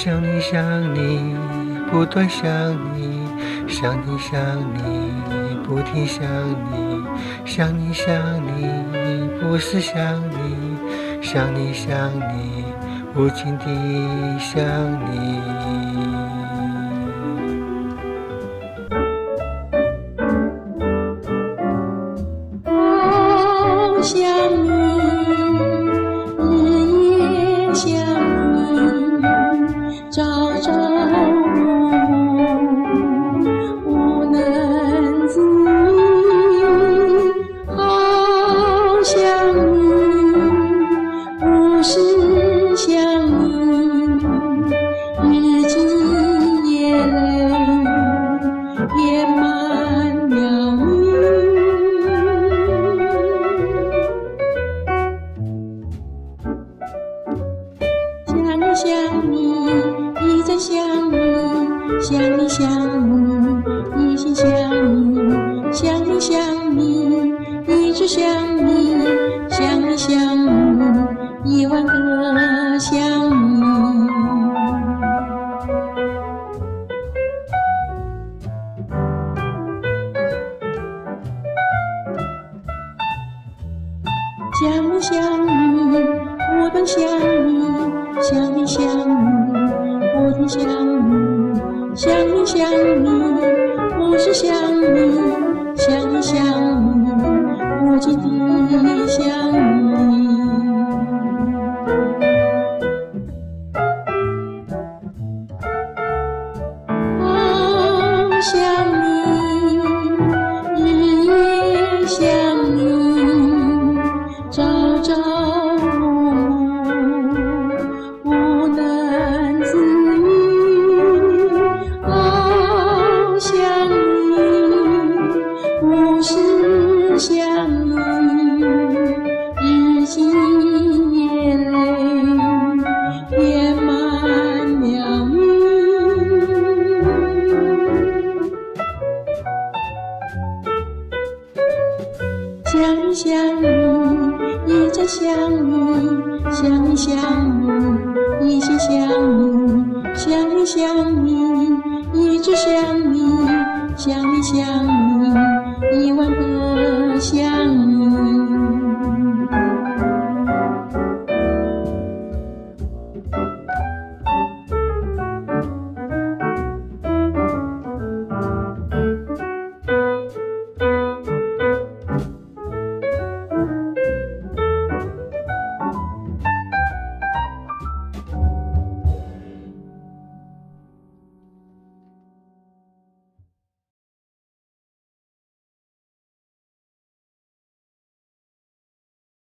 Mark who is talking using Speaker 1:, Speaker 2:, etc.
Speaker 1: 想你想你，不断想你，想你想你，不停想你，想你想你，不是想你，想你想你，无尽地想你。
Speaker 2: 想你，日夜想你，朝朝暮暮，无能自已。好想你，不是想你，日积月累，遍满了你。想你，一再想你，想你想你，一心想你，想你想你，一直想你，想你想你，一万个想你。想你想你，我都想你。想你想你，不停想你，想你想你，不是想你，想你想你，无尽地想你。好想你，日夜想你，朝朝想你，日积月累，遍满了你。想你想你，一再想你，想你想你，一心想你，想你想你，一直想你，想你想你，一万个想